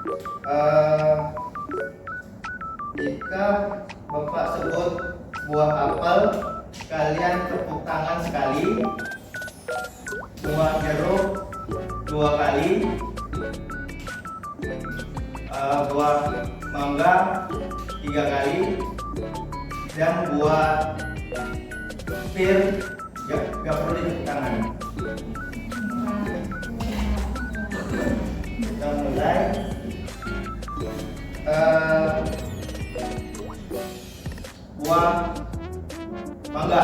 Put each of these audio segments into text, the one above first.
Eh, jika Bapak sebut buah apel, kalian tepuk tangan sekali. Buah jeruk 2 kali. Buah mangga 3 kali. Dan buah pir gak perlu ditepuk tangan. Kita mulai. Buah mangga,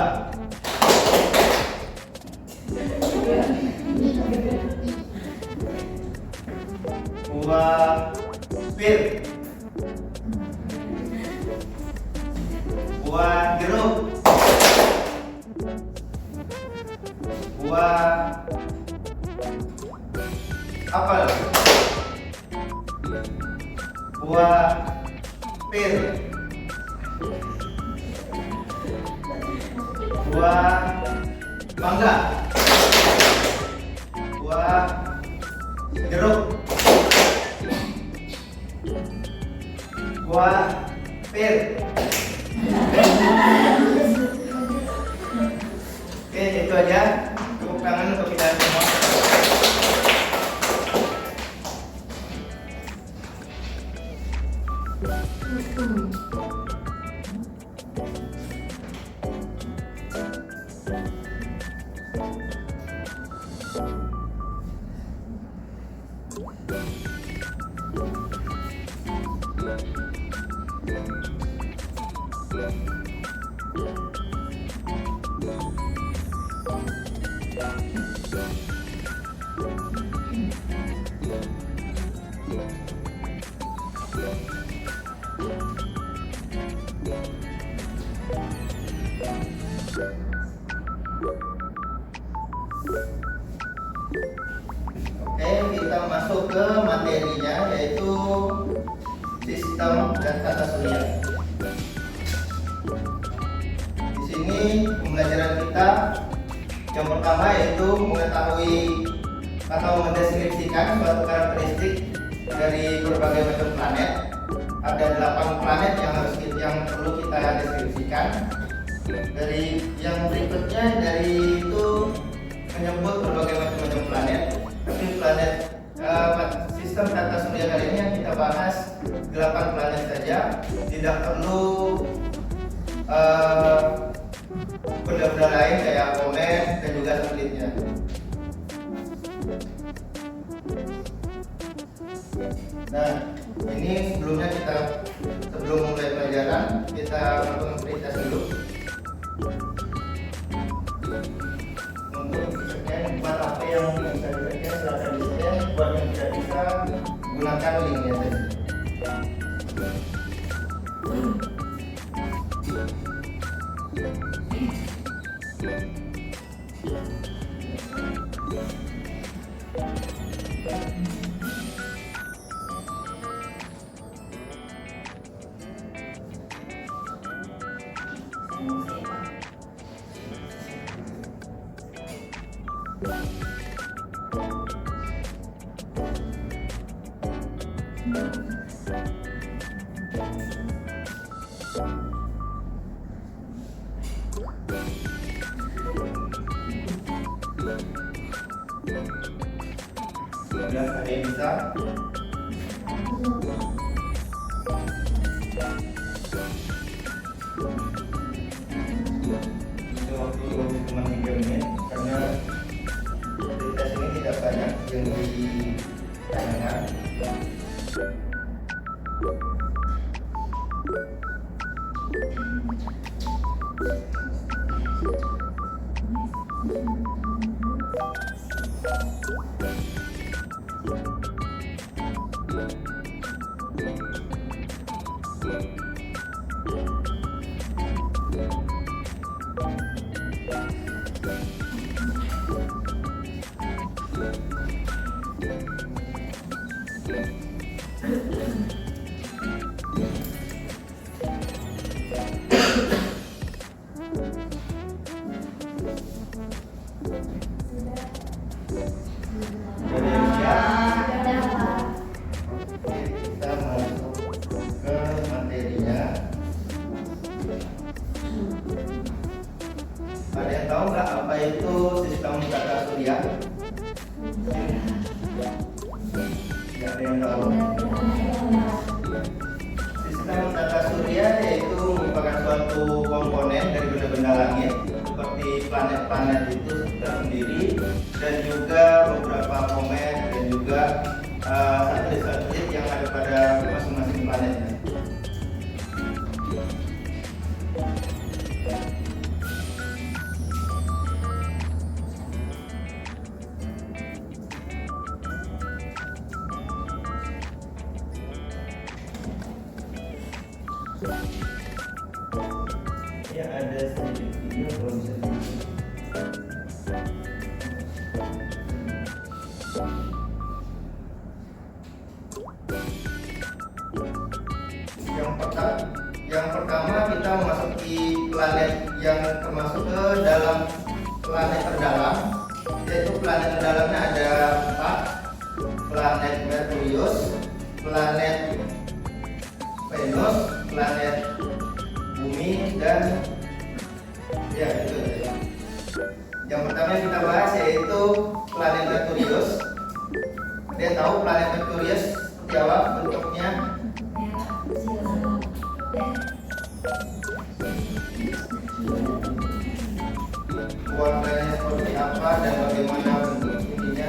buah pir, buah jeruk, buah apel, buah pir, buah mangga, buah jeruk, buah pir. Oke, itu aja. Tepuk tangan untuk kita semua. Oke, kita masuk ke materinya, yaitu sistem dan tata surya. Di sini pembelajaran kita yang pertama yaitu mengetahui atau mendeskripsikan suatu karakteristik dari berbagai macam planet. Ada 8 planet yang perlu kita deskripsikan. Dari yang berikutnya dari itu menyebut berbagai macam planet. Tapi planet sistem tata surya kali ini yang kita bahas 8 planet saja, tidak perlu benda-benda lain kayak komet dan juga satelitnya. Nah, ini sebelum mulai pelajaran kita melakukan peritas dulu. Untuk scan buat HP yang bisa di-scan silahkan di-scan, buat yang tidak bisa gunakan linknya saja. Sudah ada yang bisa? Itu waktu cuma 3 menit karena tes ini tidak banyak yang ditanyakan. Jadi, ya. tahu. Sistem tata surya yaitu merupakan suatu komponen dari benda-benda langit seperti planet-planet itu tersendiri dan juga beberapa komet dan juga satelit-satelit yang ada pada masing-masing planetnya. Ya, ada sedikit video kalau bisa yang pertama kita memasuki planet yang termasuk ke dalam planet terdalam, yaitu planet terdalamnya ada 4: planet Merkurius, planet Venus, planet Bumi, dan ya itu. Yang pertama yang kita bahas yaitu planet Merkurius. Dia tahu planet Merkurius seperti apa bentuknya? Warnanya seperti apa dan bagaimana bentuk ininya?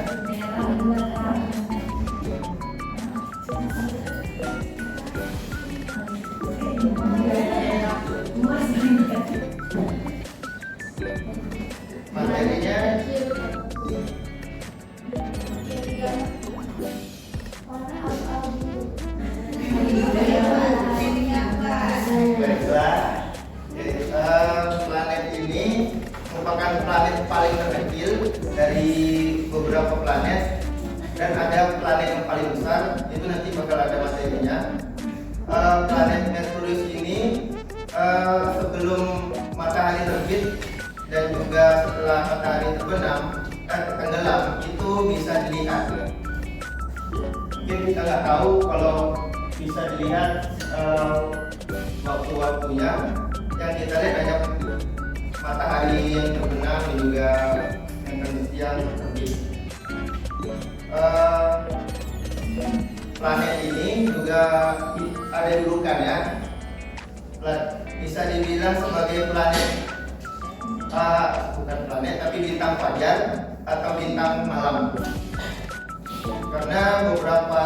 Materinya baiklah. Planet ini merupakan planet paling terkecil dari beberapa planet dan ada planet yang paling besar, itu nanti bakal ada materinya. Planet Merkurius ini sebelum matahari terbit dan juga setelah matahari tenggelam itu bisa dilihat. Mungkin kita nggak tahu kalau bisa dilihat waktu-waktunya. Yang kita lihat hanya matahari yang terbenam dan juga yang terbit. Planet ini juga ada julukan ya, bisa dibilang sebagai planet bukan planet tapi bintang fajar atau bintang malam, karena beberapa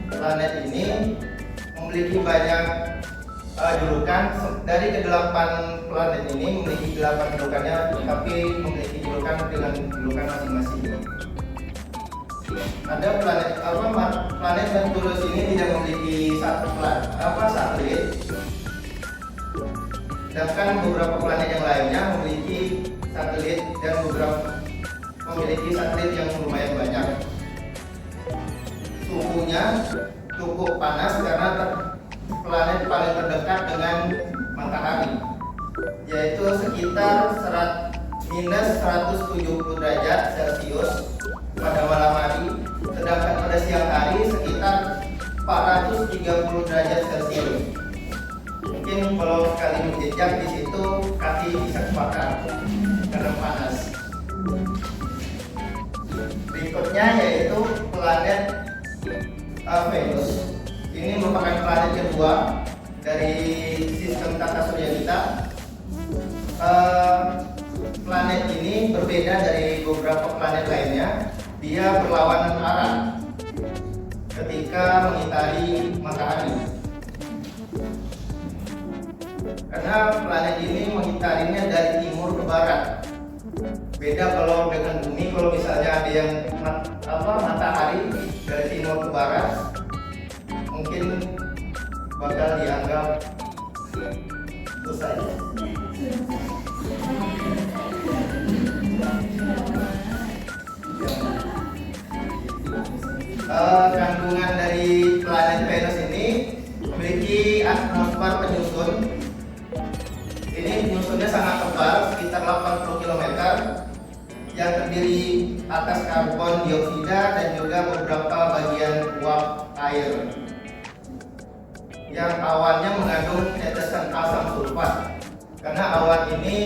planet ini memiliki banyak julukan. Dari ke-8 planet ini memiliki 8 julukannya, tapi memiliki julukan dengan julukan masing-masing. Ada planet Merkurius ini tidak memiliki satelit, sedangkan beberapa planet yang lainnya memiliki satelit dan beberapa memiliki satelit yang lumayan banyak. Suhunya cukup panas karena planet paling terdekat dengan matahari, yaitu sekitar -170 derajat Celcius pada malam hari, sedangkan pada siang hari sekitar 430 derajat Celcius. Mungkin kalau sekali menjejak di situ kaki bisa kebakar karena panas. Berikutnya yaitu planet Venus. Ini merupakan planet kedua dari sistem tata surya kita. Planet ini berbeda dari beberapa planet lainnya. Dia berlawanan arah ketika mengitari matahari. Karena planet ini mengitarinya dari timur ke barat. Beda kalau dengan bumi, kalau misalnya ada yang matahari dari timur ke barat, mungkin bakal dianggap selesai. Kandungan dari planet Venus ini memiliki atmosfer penyusun. Ini penyusunnya sangat tebal, sekitar 80 km, yang terdiri atas karbon dioksida dan juga beberapa bagian uap air, yang awannya mengandung tetesan asam sulfat. Karena awan ini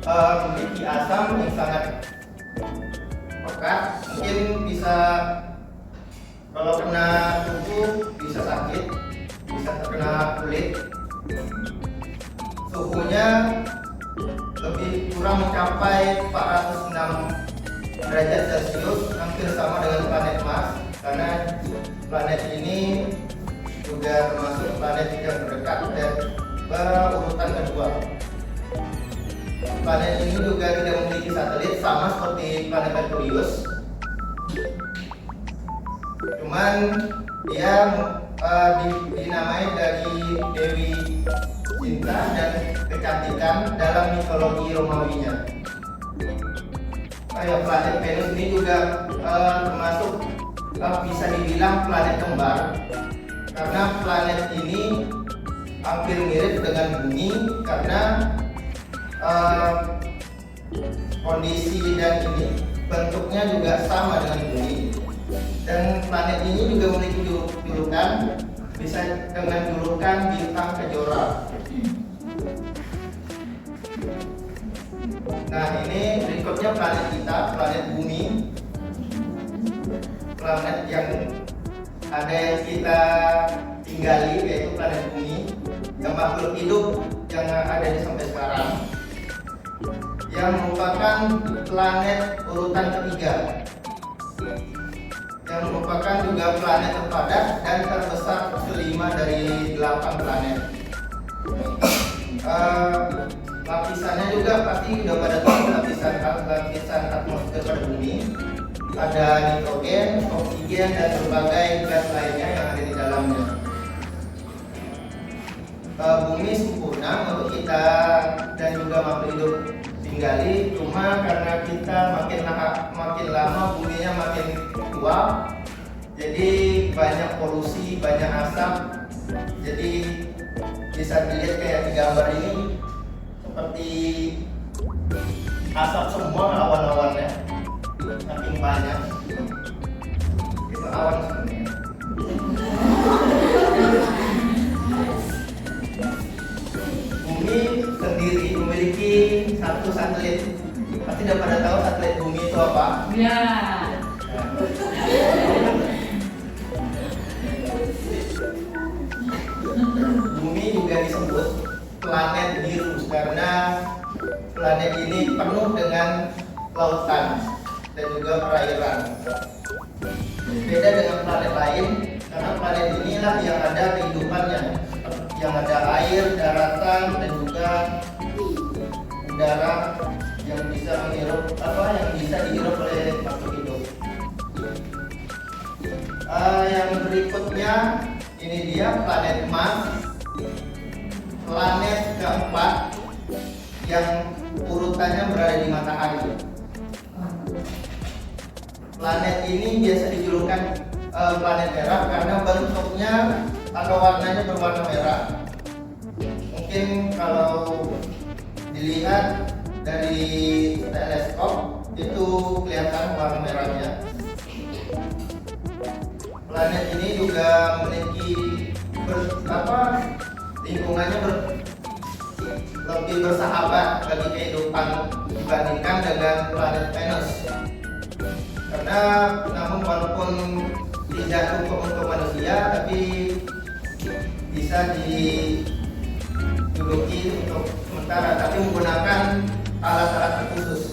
memiliki asam yang sangat pekat, mungkin bisa Kalau kena tubuh bisa sakit, bisa terkena kulit. Suhunya lebih kurang mencapai 406 derajat Celcius, hampir sama dengan planet Mars, karena planet ini juga termasuk planet yang terdekat dan berurutan kedua. Planet ini juga tidak memiliki satelit, sama seperti planet Merkurius. Cuman dia dinamai dari Dewi Cinta dan kecantikan dalam mitologi Romawinya. Planet Venus ini juga termasuk bisa dibilang planet kembar, karena planet ini hampir mirip dengan Bumi karena kondisi dan ini bentuknya juga sama dengan Bumi. Dan planet ini juga memiliki julukan, bisa dengan julukan bintang kejora. Nah, ini berikutnya planet kita, planet Bumi. Planet yang ada yang kita tinggali, yaitu planet Bumi, yang makhluk hidup yang ada di sampai sekarang, yang merupakan planet urutan ketiga, yang merupakan juga planet terpadat dan terbesar kelima dari 8 planet. Lapisannya juga pasti udah pada tahu, lapisan atmosfer pada Bumi. Ada nitrogen, oksigen, dan berbagai gas lainnya yang ada di dalamnya. Bumi sempurna untuk kita dan juga makhluk hidup tinggali, cuma karena kita makin lama buminya makin tua, jadi banyak polusi, banyak asap. Jadi bisa dilihat kayak di gambar ini, seperti asap semua awan-awannya makin banyak. Itu awan sebenarnya. Bumi sendiri memiliki satu satelit. Pasti udah pada tahu satelit Bumi itu apa? Ya. Bumi juga disebut planet biru karena planet ini penuh dengan lautan dan juga perairan. Beda dengan planet lain, karena planet inilah yang ada kehidupannya, yang ada air, daratan, dan juga udara yang bisa dihirup oleh makhluk hidup. Yang berikutnya ini dia planet Mars, planet keempat yang urutannya berada di matahari. Planet ini biasa dijulukan planet merah karena bentuknya atau warnanya berwarna merah. Mungkin kalau dilihat dari teleskop itu kelihatan warna merahnya. Planet ini juga memiliki lingkungannya lebih bersahabat bagi kehidupan dibandingkan dengan planet Venus. Karena namun walaupun tidak cukup untuk manusia, tapi bisa diduduki untuk sementara, tapi menggunakan alat-alat khusus.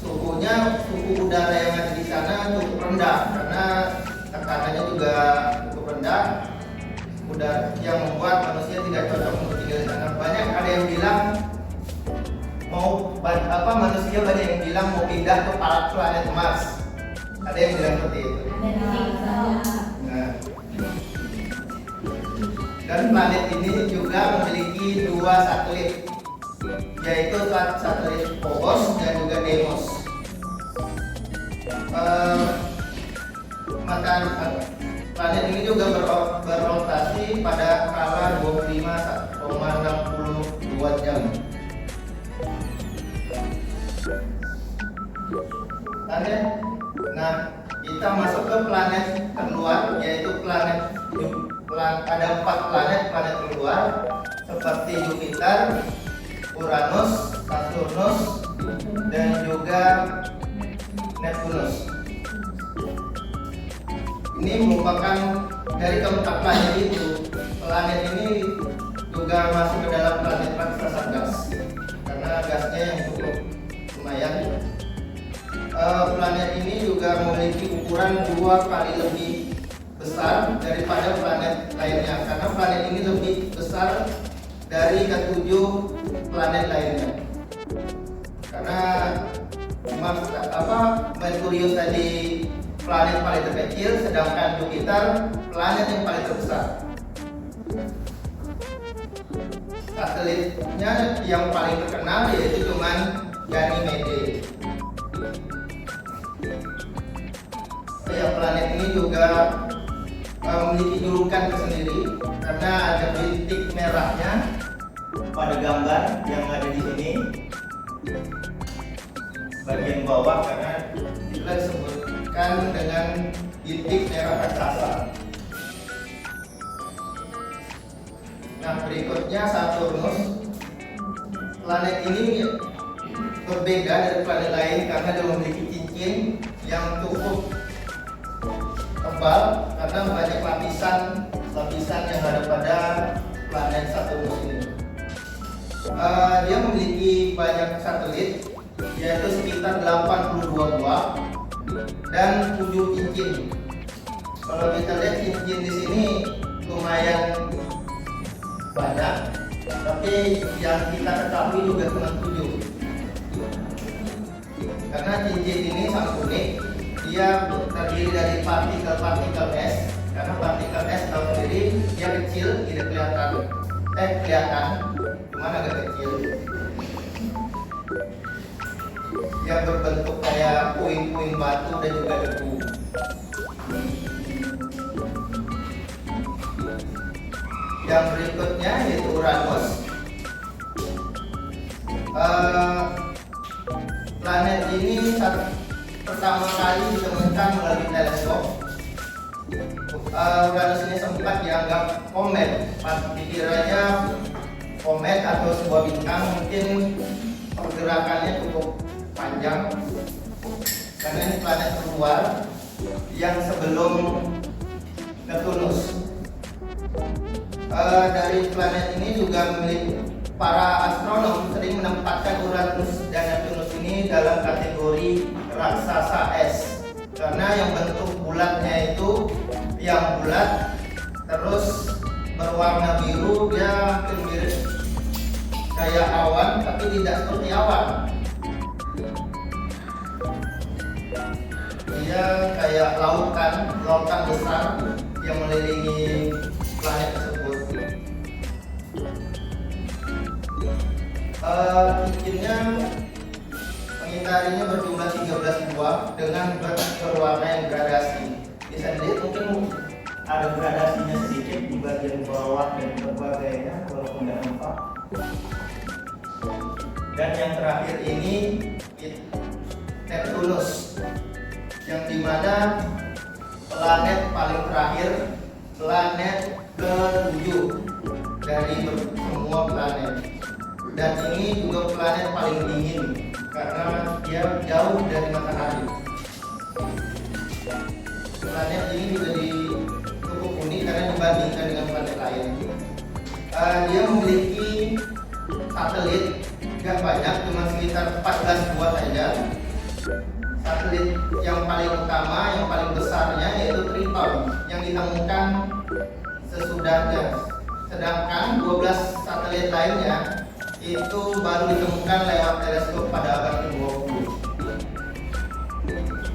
Suhu udara yang ada di sana cukup rendah karena tekanannya juga cukup rendah, yang membuat manusia tidak cocok untuk tinggal di sana. Banyak ada yang bilang manusia banyak yang bilang mau pindah ke planet Mars. Ada yang bilang seperti itu. Nah, dan planet ini juga memiliki 2 satelit, yaitu satelit Phobos dan juga Deimos. Planet ini juga berrotasi pada skala 25,62 jam. Nah, kita masuk ke planet terluar, yaitu ada 4 planet terluar seperti Jupiter, Uranus, Saturnus, dan juga Neptunus. ini merupakan dari keempat planet itu, planet ini juga masuk ke dalam planet raksasa gas karena gasnya yang cukup lumayan. Planet ini juga memiliki ukuran 2 kali lebih besar daripada planet lainnya karena planet ini lebih besar dari ke-7 planet lainnya. Karena Merkurius tadi planet paling terkecil, sedangkan Jupiter planet yang paling terbesar. Satelitnya yang paling terkenal yaitu cuman Ganymede. Planet ini juga memiliki julukan tersendiri karena ada bintik merahnya pada gambar yang ada di sini bagian bawah, karena itulah disebutkan dengan bintik merah raksasa. Nah, berikutnya Saturnus. Planet ini berbeda dari planet lain karena dia memiliki cincin yang cukup tebal karena banyak lapisan yang ada pada planet Saturnus ini. Dia memiliki banyak satelit, yaitu sekitar 82 buah dan 7 cincin. Kalau kita lihat cincin di sini lumayan banyak, tapi yang kita ketahui juga cuma 7. Karena cincin ini sangat unik, dia terdiri dari partikel-partikel es. Karena partikel es tahu sendiri dia kecil, tidak kelihatan, cuma agak kecil. Dia berbentuk kayak puing-puing batu dan juga debu. Yang berikutnya yaitu Uranus. Planet ini pertama kali ditemukan melalui teleskop. Uranus ini sempat dianggap komet, dikiranya komet atau sebuah bintang, mungkin pergerakannya cukup panjang karena ini planet keluar yang sebelum Neptunus. Dari planet ini juga memiliki para astronom sering menempatkan Uranus dan Neptunus ini dalam kategori raksasa es karena yang bentuk bulatnya itu yang bulat terus berwarna biru, dia hampir mirip kayak awan tapi tidak seperti awan. Dia kayak lautan besar yang mengelilingi planet tersebut. Cincinnya mengitarinya berjumlah 13 buah dengan berwarna yang gradasi. Bisa dilihat mungkin ada gradasinya sedikit di bagian bawah dan berbagai walaupun tidak nampak. Dan yang terakhir ini Neptunus, yang dimana planet paling terakhir, planet ke-7 dari semua planet. Dan ini juga planet paling dingin karena dia jauh dari matahari. Planet ini juga cukup unik karena dibandingkan dengan planet lain. Dia memiliki satelit tidak banyak, cuma sekitar 14 buah saja. Satelit yang paling utama, yang paling besarnya yaitu Triton yang ditemukan sesudahnya. Sedangkan 12 satelit lainnya itu baru ditemukan lewat teleskop pada abad ke-20.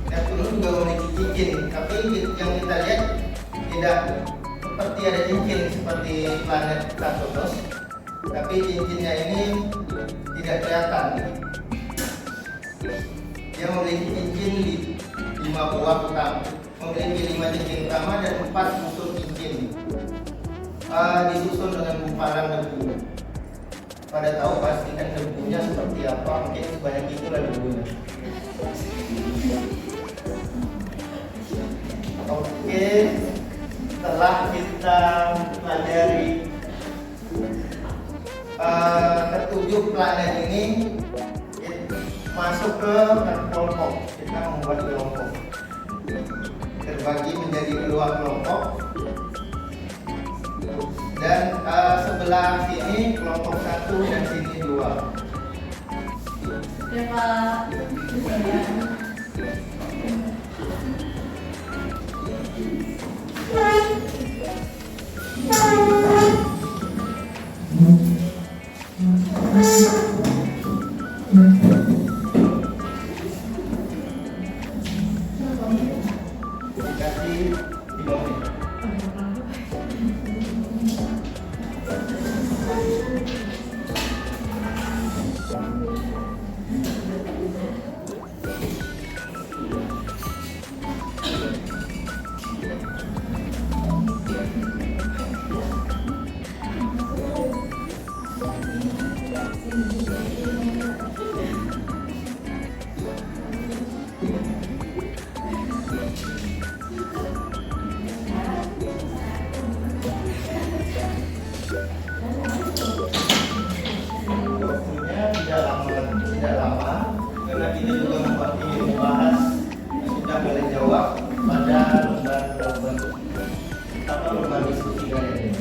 Neptunus juga memiliki cincin, tapi yang kita lihat tidak seperti ada cincin seperti planet Saturnus, tapi cincinnya ini tidak kelihatan. Dia memiliki cincin 5 buah utama, memiliki 5 cincin utama dan 4 busur cincin, disusun dengan gumpalan debu. Pada tahu pastikan debunya seperti apa, mungkin sebanyak itulah debunya. Oke, setelah kita pelajari ke-7 planet ini, masuk ke kelompok. Kita membuat kelompok. terbagi menjadi dua kelompok. Dan sebelah sini kelompok 1 dan sini 2. Ya, Pak. Dikasih 5 menit. Waktunya tidak lama karena kita juga ingin membahas yang sudah kalian jawab pada lembar diskusi kalian.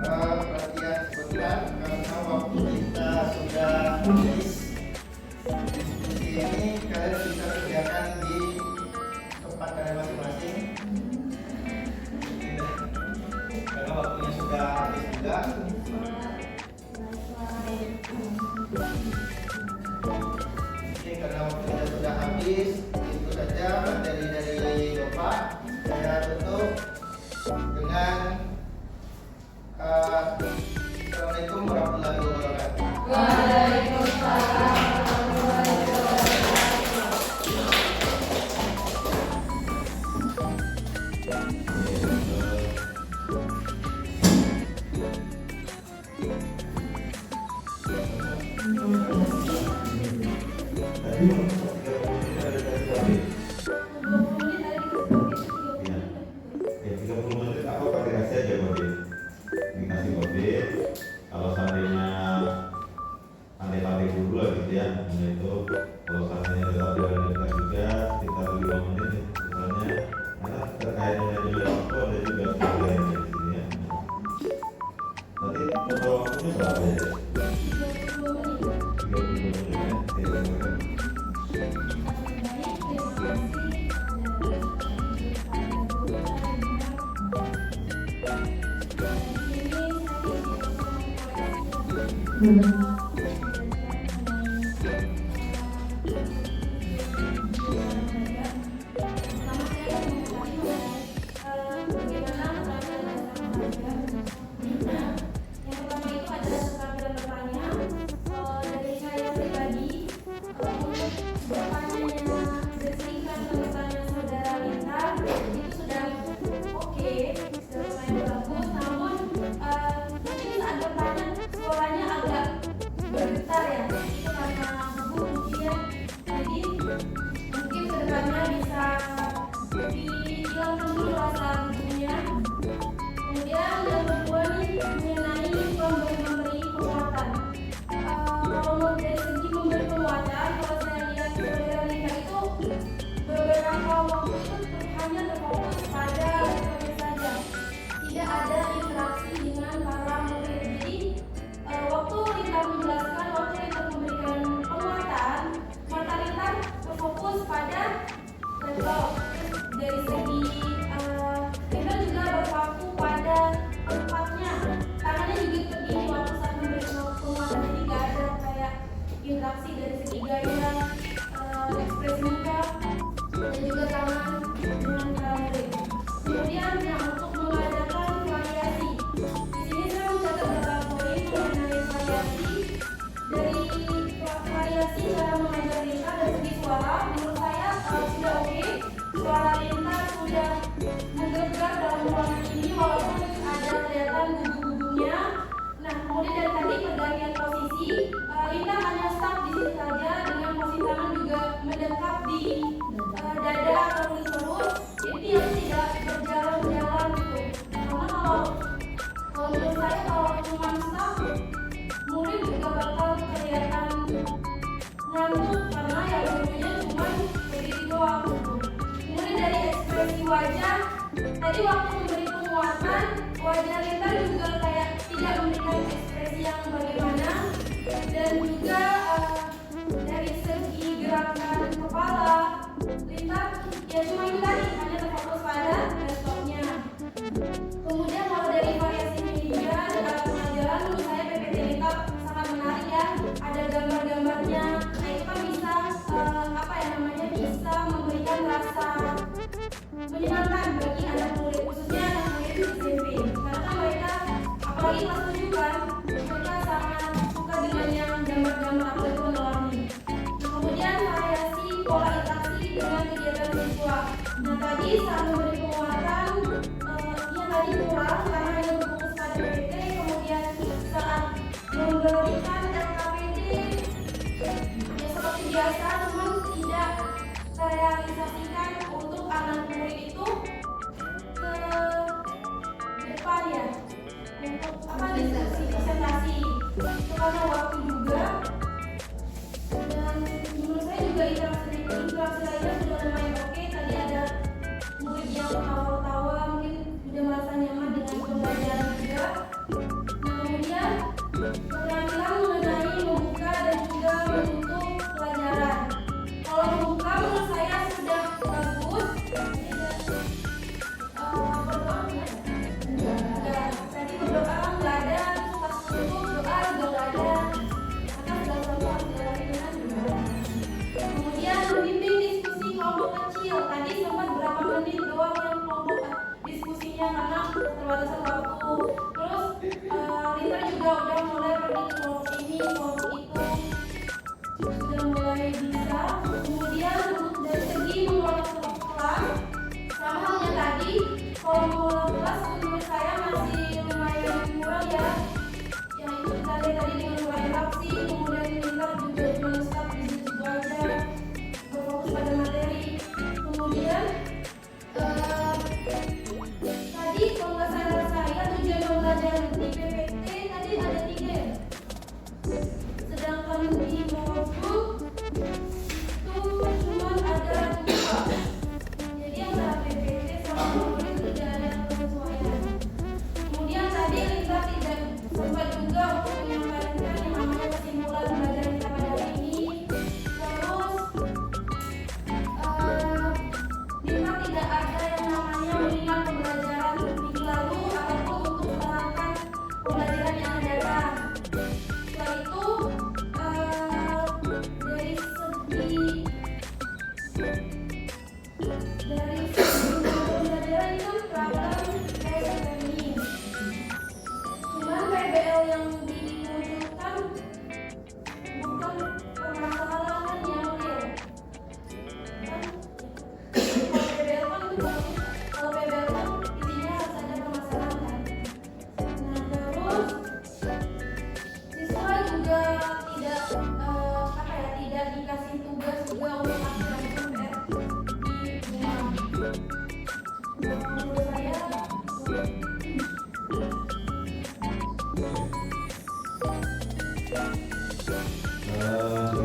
Perhatian sebentar karena waktu kita sudah habis. Di sini kalian bisa kerjakan di tempat kalian masing-masing. Karena waktunya sudah habis juga. Oke, karena waktu kita sudah habis, itu saja materi dari Bapak. Saya tutup dengan Assalamualaikum warahmatullahi wabarakatuh. Waalaikumsalam. Kalau seandainya pandai-pandai dulu lah gitu ya, itu kalau seandainya tetap dilanjutkan juga sekitar 5 menit misalnya, karena terkait dengan jumlah waktu ada juga sebagian di sini ya. Tadi total waktunya berapa ya? 32 menit. 32 menit ya. Suaranya agak bergetar ya, itu karena gugup mungkin. Jadi mungkin kedepannya bisa dihilangkan dulu rasa gugupnya. Kemudian yang kedua nih mengenai memberi penguatan. Kalau dari segi memberi penguatan, kalau saya lihat saudara Lina itu beberapa waktu itu hanya terfokus pada metode saja, tidak ada interaksi dengan para murid. Jadi waktu Lina menjelaskan, waktu Lina memberikan penguatan, mata Lina berfokus pada laptop. Dari segi Lina juga berpaku pada tempatnya, tangannya juga begini waktu saat memberi penguatan. Jadi gak ada kayak interaksi dari segi gaya, ekspresi muka, dan juga tangan dengan para murid. Kemudian yang untuk mengadakan variasi, di sini saya mencatat beberapa poin mengenai variasi. Dari variasi cara mengajar Lina dari segi suara, menurut saya sudah oke. Suara Lina sudah menggelegar dalam ruangan ini walaupun ada kelihatan gugu-gugunya. Nah, kemudian dari tadi pergantian posisi, Lina hanya stuck di sini saja dengan posisi tangan juga mendekat di dada atau di perut. Jadi dia tidak berjalan-jalan gitu. Karena kalau menurut saya kalau cuma stuck, murid juga bakal kelihatan ngantuk karena ya gurunya cuma begitu doang gitu. Kemudian dari ekspresi wajah, tadi waktu memberi penguatan, wajah Lina juga kayak tidak memberikan ekspresi yang bagaimana. Dan juga dari segi gerakan kepala, Lina ya cuma itu tadi, hanya terfokus pada laptopnya. Kemudian kalau dari variasi media dan alat pengajaran, menurut saya PPT Lina sangat menarik ya. Ada gambar-gambarnya, nah itu kan bisa bisa memberikan rasa menyenangkan bagi anak murid, khususnya anak murid SMP. Karena kan mereka, apalagi kelas 7 kan, mereka sangat suka dengan yang gambar-gambar apalagi warna-warni. Kemudian variasi pola interaksi dengan kegiatan siswa. Nah tadi saat memberi penguatan, tadi kurang karena hanya berfokus pada PPT. Kemudian saat memberikan LKPD, ya seperti biasa, cuma tidak terrealisasikan untuk anak murid itu ke depan ya, untuk diskusi presentasi itu karena waktu juga. Dan menurut saya juga interaksi lainnya sudah lumayan oke. Tadi ada murid yang ketawa-ketawa, mungkin sudah merasa nyaman dengan pembelajaran juga. Nah kemudian keterampilan mengenai membuka dan juga menutup pelajaran. Kalau membuka menurut saya sudah bagus. Berdoa enggak? Tadi berdoa enggak ada, pas tutup doa juga enggak ada. Maka sudah bagus, sudah ringan juga. Kemudian membimbing diskusi kelompok kecil. Tadi sempat berapa menit doang yang kelompok diskusinya karena keterbatasan waktu. Terus Lina juga udah mulai pergi ke kelompok ini, kelompok itu, sudah mulai bisa. Kemudian dari segi mengelola kelas, sama halnya tadi, kalau mengelola kelas menurut saya masih lumayan kurang ya. Yang itu kita lihat tadi dengan dua interaksi, kemudian Lina juga cuma stop di situ aja, berfokus pada materi. Kemudian tadi kalau nggak salah saya tujuan pembelajaran di PPT tadi ada 3 ya. juga tidak tidak dikasih tugas juga untuk lakukan PR di rumah. Menurut saya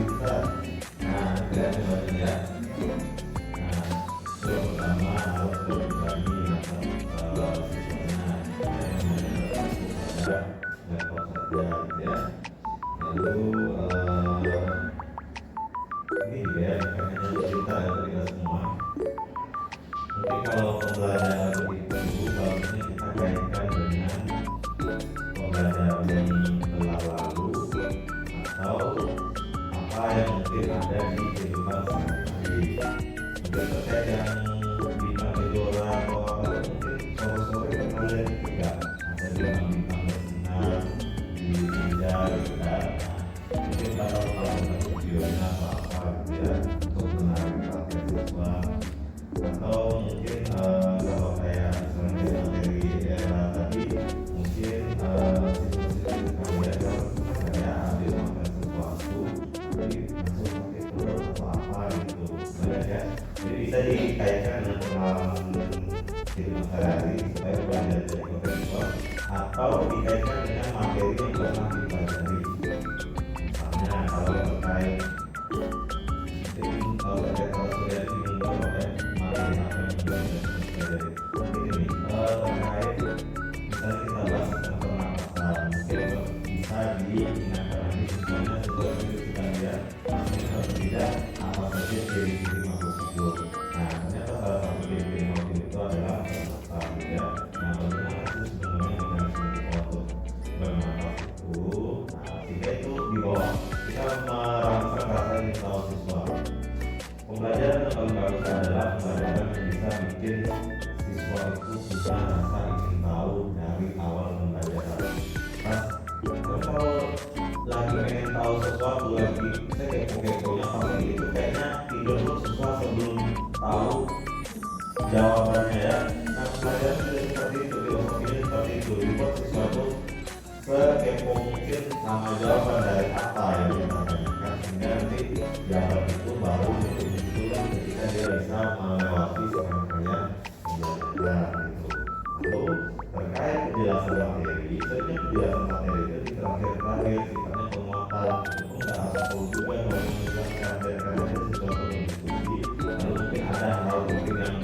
bisa. Nah, kerjanya banyak ya. Nah, yang pertama harus lebih berani atau siswanya pada laptop saja gitu ya. Lalu ini juga ya, bukan hanya untuk kita ya, untuk kita semua. Mungkin kalau pembelajaran begitu bagusnya kita kaitkan dengan pembelajaran yang telah lalu atau apa yang mungkin ada di kehidupan sehari-hari. Mungkin terkait yang bintang tidora atau apa, mungkin sore-sore kita lihat juga ada bintang-bintang bersinar di meja gitu kan. Nah, mungkin kalau videonya atau apa gitu ya, untuk menarik perhatian siswa. Atau mungkin kalau kayak misalnya materi era tadi, mungkin siswa-siswa kalian saya ambil makan sesuatu jadi masuk pakai telur atau apa gitu banyak ya. Jadi bisa dikaitkan dengan pengalaman hidup sehari-hari supaya belajar dari profesor, atau dikaitkan dengan materi yang pernah dipelajari. Misalnya kalau terkait kalau sudah bingung kalau materi apa yang sudah dipelajari, ini terkait misalnya kita bahas tentang pernapasan, mungkin bisa diingatkan lagi semuanya sesuai dengan kita lihat masih atau tidak apa saja ciri-ciri makhluk hidup. Nah, ternyata salah satu ciri-ciri makhluk hidup itu adalah pernapasan ya. Nah, bagaimana itu sebenarnya mekanisme untuk bernapas itu? Nah, jika itu di bawah kita merangsang rasa ingin tahu siswa. Pembelajaran yang paling bagus adalah pembelajaran yang bisa bikin siswa itu punya rasa ingin tahu dari awal pembelajaran. Terus kalau lagi pengen tahu sesuatu lagi, saya kepo-keponya pasti itu kayaknya tidur dulu siswa sebelum tahu jawabannya ya. Nah, pembelajaran sudah seperti itu, filosofinya seperti itu, dibuat siswa itu sekepo mungkin sama jawaban dari apa yang kita tanyakan, sehingga nanti jawaban itu baru muncul ketika dia bisa melewati serangkaian pembelajaran itu. Lalu terkait penjelasan materi, sebenarnya penjelasan materi itu di terakhir-terakhir sifatnya penguatan, itu nggak perlu juga kalau menjelaskan dari sesuatu yang diskusi. Lalu mungkin ada hal mungkin yang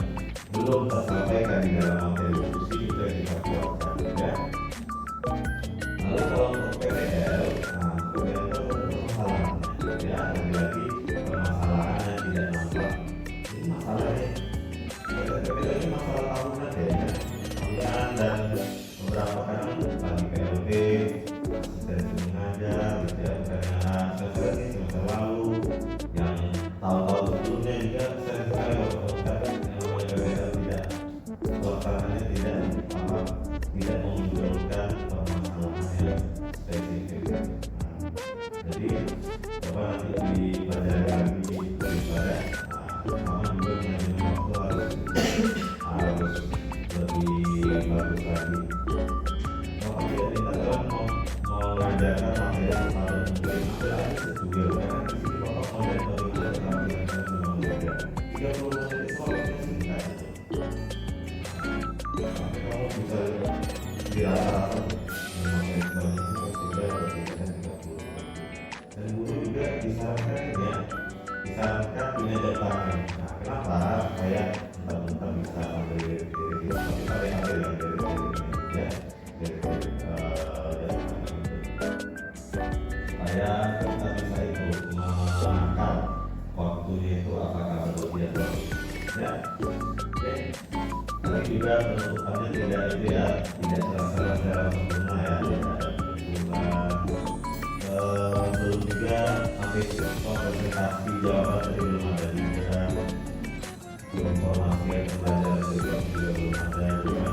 belum tersampaikan di dalam materi diskusi itu yang kita kuatkan ya. Lalu kalau untuk PPL, nah PPL itu permasalahannya ya, lagi-lagi permasalahannya tidak nampak. Ini masalahnya PPL ini masalah tahunan ya, tahunan dan beberapa kadang lagi PLP, asistensi mengajar, gitu ya, karena semester ini semester lalu, yang tahun-tahun sebelumnya juga saya sekali menemukan yang namanya PPL tidak suasananya tidak memunculkan permasalahan yang spesifik. Jadi coba nanti dipelajari lagi daripada sama juga manajemen waktu harus lebih bagus lagi. Kalau tidak kita mau mengajarkan materi kepada mungkin ada sesuai karena di sini bapak model dari kita yang belum belajar 30 menit itu waktunya singkat itu. Tapi kamu bisa dirata-rata memakai sebanyak itu sudah berbeda 30. Dan guru juga disarankan punya jabatan. Nah, kenapa saya mentang-mentang bisa ambil diri tapi pada ambil yang dari ya dari jabatan supaya kita bisa itu menakar waktunya itu apakah berlebihan ya. Oke. Tapi juga penutupannya tidak itu ya, tidak secara sempurna ya, tidak ada penutupan. Belum juga sampai presentasi jawaban tadi belum ada juga, informasi yang pembelajaran juga belum ada juga.